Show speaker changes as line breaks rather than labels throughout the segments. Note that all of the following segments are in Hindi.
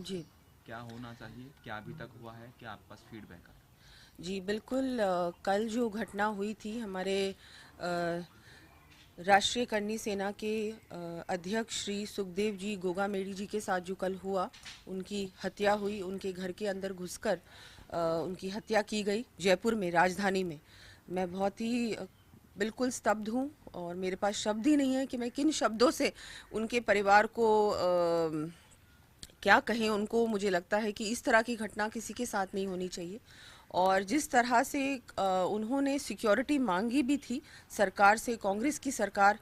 जी
क्या होना चाहिए, क्या अभी तक हुआ है, क्या आपके पास फीडबैक है?
जी बिल्कुल। कल जो घटना हुई थी हमारे राष्ट्रीय करनी सेना के अध्यक्ष श्री सुखदेव जी गोगामेड़ी जी के साथ जो कल हुआ, उनकी हत्या हुई, उनके घर के अंदर घुसकर उनकी हत्या की गई जयपुर में, राजधानी में। मैं बहुत ही बिल्कुल स्तब्ध हूँ और मेरे पास शब्द ही नहीं है कि मैं किन शब्दों से उनके परिवार को क्या कहें उनको। मुझे लगता है कि इस तरह की घटना किसी के साथ नहीं होनी चाहिए। और जिस तरह से उन्होंने सिक्योरिटी मांगी भी थी सरकार से, कांग्रेस की सरकार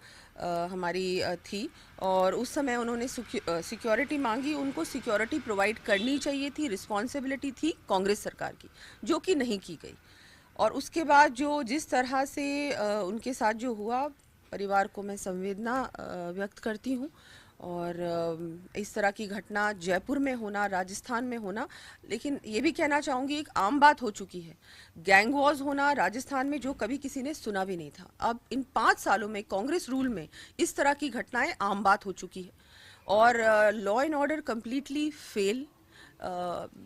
हमारी थी, और उस समय उन्होंने सिक्योरिटी मांगी, उनको सिक्योरिटी प्रोवाइड करनी चाहिए थी, रिस्पॉन्सिबिलिटी थी कांग्रेस सरकार की, जो कि नहीं की गई। और उसके बाद जो जिस तरह से उनके साथ जो हुआ, परिवार को मैं संवेदना व्यक्त करती हूँ। और इस तरह की घटना जयपुर में होना, राजस्थान में होना, लेकिन ये भी कहना चाहूँगी एक आम बात हो चुकी है। गैंग वॉर्स होना राजस्थान में जो कभी किसी ने सुना भी नहीं था, अब इन 5 सालों में कांग्रेस रूल में इस तरह की घटनाएं आम बात हो चुकी है। और law and order completely fail.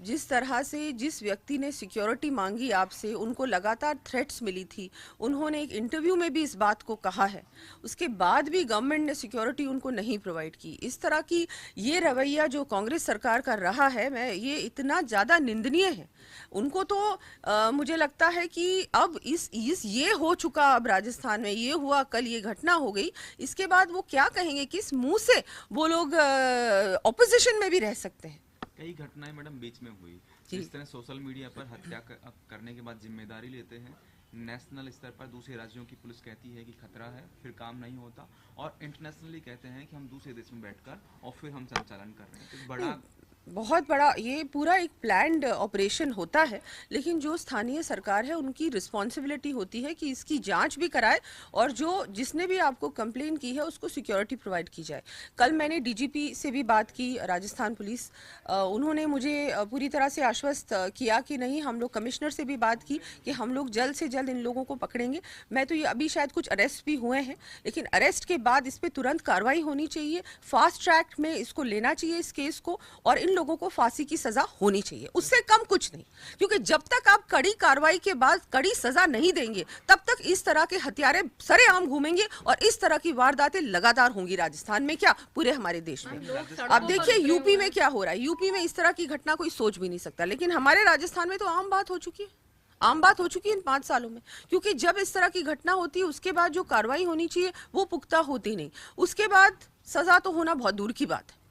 जिस तरह से जिस व्यक्ति ने सिक्योरिटी मांगी आपसे, उनको लगातार थ्रेट्स मिली थी, उन्होंने एक इंटरव्यू में भी इस बात को कहा है, उसके बाद भी गवर्नमेंट ने सिक्योरिटी उनको नहीं प्रोवाइड की। इस तरह की ये रवैया जो कांग्रेस सरकार का रहा है, मैं ये इतना ज़्यादा निंदनीय है। उनको तो मुझे लगता है कि अब इस ये हो चुका, अब राजस्थान में ये हुआ, कल ये घटना हो गई, इसके बाद वो क्या कहेंगे, किस मुंह से वो लोग ऑपोजिशन में भी रह सकते हैं।
कई घटनाएं मैडम बीच में हुई,
जी
जिस तरह सोशल मीडिया पर करने के बाद जिम्मेदारी लेते हैं, नेशनल स्तर पर दूसरे राज्यों की पुलिस कहती है कि खतरा है, फिर काम नहीं होता, और इंटरनेशनली कहते हैं कि हम दूसरे देश में बैठकर और फिर हम संचालन कर रहे हैं, तो
नहीं,
बड़ा।
बहुत बड़ा ये पूरा एक प्लान्ड ऑपरेशन होता है, लेकिन जो स्थानीय सरकार है उनकी रिस्पॉन्सिबिलिटी होती है कि इसकी जांच भी कराए, और जो जिसने भी आपको कंप्लेन की है उसको सिक्योरिटी प्रोवाइड की जाए। कल मैंने डीजीपी से भी बात की, राजस्थान पुलिस, उन्होंने मुझे पूरी तरह से आश्वस्त किया कि नहीं, हम लोग कमिश्नर से भी बात की कि हम लोग जल्द से जल्द इन लोगों को पकड़ेंगे। मैं तो ये अभी शायद कुछ अरेस्ट भी हुए हैं, लेकिन अरेस्ट के बाद इस पर तुरंत कार्रवाई होनी चाहिए, फास्ट ट्रैक में इसको लेना चाहिए इस केस को, और इन लोगों को फांसी की सजा होनी चाहिए, उससे कम कुछ नहीं। क्योंकि जब तक आप कड़ी कार्रवाई के बाद कड़ी सजा नहीं देंगे, तब तक इस तरह के हत्यारे सरेआम घूमेंगे और इस तरह की वारदातें लगातार होंगी, राजस्थान में क्या, पूरे हमारे देश में। अब देखिए यूपी में क्या हो रहा है, यूपी में इस तरह की घटना कोई सोच भी नहीं सकता, लेकिन हमारे राजस्थान में तो आम बात हो चुकी है, आम बात हो चुकी है इन 5 सालों में। क्योंकि जब इस तरह की घटना होती है उसके बाद जो कार्रवाई होनी चाहिए वो पुख्ता होती नहीं, उसके बाद सजा तो होना बहुत दूर की बात है।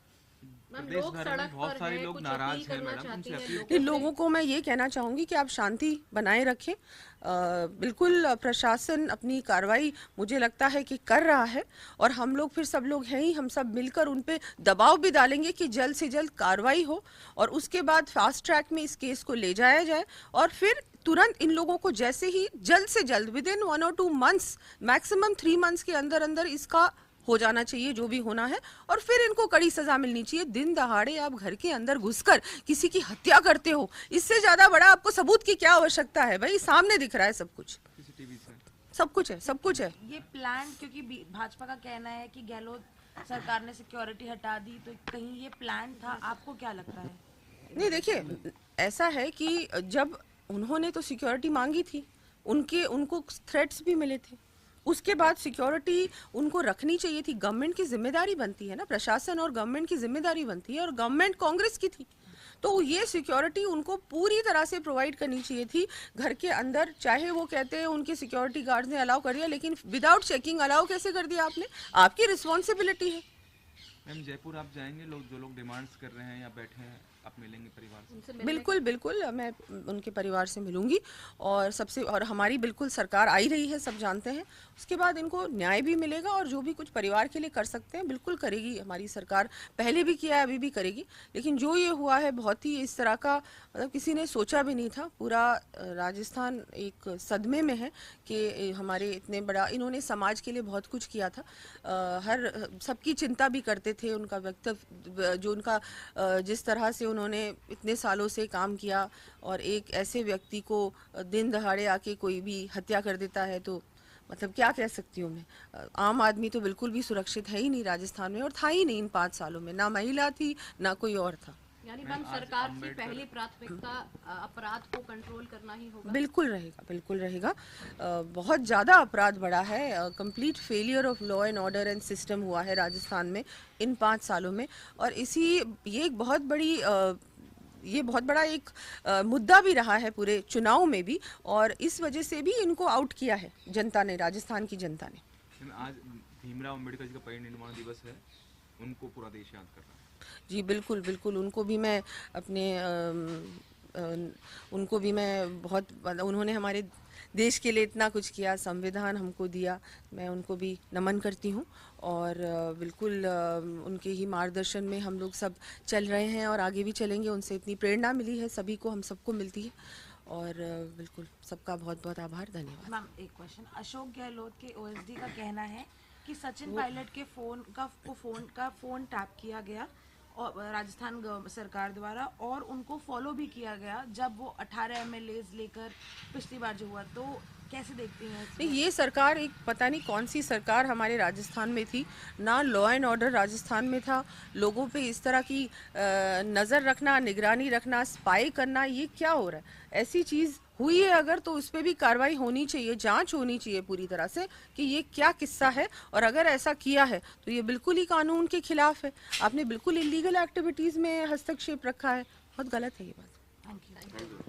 प्रदेश भर में बहुत सारे लोग नाराज हैं मैडम, उनसे अपील।
इन लोगों को मैं ये कहना चाहूँगी कि आप शांति बनाए रखें। बिल्कुल प्रशासन अपनी कार्रवाई मुझे लगता है कि कर रहा है, और हम लोग फिर सब लोग हैं ही, हम सब मिलकर उन पे दबाव भी डालेंगे कि जल्द से जल्द कार्रवाई हो, और उसके बाद फास्ट ट्रैक में इस केस को ले जाया जाए, और फिर तुरंत इन लोगों को जैसे ही जल्द से जल्द विद इन 1 और 2 मंथ्स, मैक्सिमम 3 मंथ्स के अंदर अंदर इसका हो जाना चाहिए जो भी होना है, और फिर इनको कड़ी सजा मिलनी चाहिए। दिन दहाड़े आप घर के अंदर घुसकर किसी की हत्या करते हो, इससे ज्यादा बड़ा आपको सबूत की क्या आवश्यकता है भाई, सामने दिख रहा है सब कुछ,
सीसीटीवी से।
सब कुछ है, सब कुछ है।
ये प्लान, क्योंकि भाजपा का कहना है कि गहलोत सरकार ने सिक्योरिटी हटा दी, तो कहीं ये प्लान था, आपको क्या लगता है?
नहीं देखिए, ऐसा है कि जब उन्होंने तो सिक्योरिटी मांगी थी, उनको थ्रेट्स भी मिले थे, उसके बाद सिक्योरिटी उनको रखनी चाहिए थी, गवर्नमेंट की जिम्मेदारी बनती है ना, प्रशासन और गवर्नमेंट की जिम्मेदारी बनती है, और गवर्नमेंट कांग्रेस की थी, तो ये सिक्योरिटी उनको पूरी तरह से प्रोवाइड करनी चाहिए थी घर के अंदर। चाहे वो कहते हैं उनके सिक्योरिटी गार्ड्स ने अलाउ कर दिया, लेकिन विदाउट चेकिंग अलाउ कैसे कर दिया आपने, आपकी रिस्पॉन्सिबिलिटी है।
मैम जयपुर आप जाएंगे, लोग जो लोग डिमांड्स कर रहे हैं या बैठे हैं, आप मिलेंगे परिवार से?
बिल्कुल बिल्कुल, मैं उनके परिवार से मिलूंगी, और सबसे, और हमारी बिल्कुल सरकार आई रही है, सब जानते हैं, उसके बाद इनको न्याय भी मिलेगा, और जो भी कुछ परिवार के लिए कर सकते हैं बिल्कुल करेगी हमारी सरकार, पहले भी किया है, अभी भी करेगी। लेकिन जो ये हुआ है बहुत ही इस तरह का, मतलब किसी ने सोचा भी नहीं था। पूरा राजस्थान एक सदमे में है कि हमारे इतने बड़ा, इन्होंने समाज के लिए बहुत कुछ किया था, हर सबकी चिंता भी करते थे, उनका वक्तव्य जो उनका जिस तरह से उन्होंने इतने सालों से काम किया, और एक ऐसे व्यक्ति को दिन दहाड़े आके कोई भी हत्या कर देता है, तो मतलब क्या कह सकती हूँ मैं। आम आदमी तो बिल्कुल भी सुरक्षित है ही नहीं राजस्थान में, और था ही नहीं इन 5 सालों में, ना महिला थी ना कोई और था।
यानी
मैम,
बंद
आज
सरकार की
अम्बेडकर-
पहली प्राथमिकता अपराध को कंट्रोल करना ही होगा।
बिल्कुल रहेगा, बिल्कुल रहेगा। बहुत ज़्यादा अपराध बढ़ा है, complete failure of law and order and system हुआ है राजस्थान में इन 5 सालों में। और ये एक बहुत बड़ी ये बहुत बड़ा एक मुद्दा भी रहा है पूरे चुनाव में भी, और इस वजह से भी इनको आउट किया है जनता ने, राजस्थान की जनता ने।
मैम, आज भीमराव अम्बेडकर जी का परिनिर्वाण दिवस है, उनको पूरा देश याद कर रहा है।
जी बिल्कुल बिल्कुल, उनको भी मैं उनको भी मैं बहुत, उन्होंने हमारे देश के लिए इतना कुछ किया, संविधान हमको दिया, मैं उनको भी नमन करती हूँ। और बिल्कुल उनके ही मार्गदर्शन में हम लोग सब चल रहे हैं और आगे भी चलेंगे। उनसे इतनी प्रेरणा मिली है सभी को, हम सबको मिलती है। और बिल्कुल सबका बहुत बहुत आभार, धन्यवाद।
मैम एक क्वेश्चन, अशोक गहलोत के ओएसडी का कहना है कि सचिन पायलट के फोन टैप किया गया और राजस्थान सरकार द्वारा, और उनको फॉलो भी किया गया जब वो 18 एमएलएज लेकर पिछली बार जो हुआ। तो कैसे देखती हैं इसमें?
नहीं, ये सरकार एक पता नहीं कौन सी सरकार हमारे राजस्थान में थी ना, लॉ एंड ऑर्डर राजस्थान में था। लोगों पे इस तरह की नज़र रखना, निगरानी रखना, स्पाई करना, ये क्या हो रहा है? ऐसी चीज़ हुई है अगर तो उस पर भी कार्रवाई होनी चाहिए, जांच होनी चाहिए पूरी तरह से कि ये क्या किस्सा है। और अगर ऐसा किया है तो ये बिल्कुल ही कानून के खिलाफ है। आपने बिल्कुल इलीगल एक्टिविटीज़ में हस्तक्षेप रखा है, बहुत गलत है ये बात।
Thank you.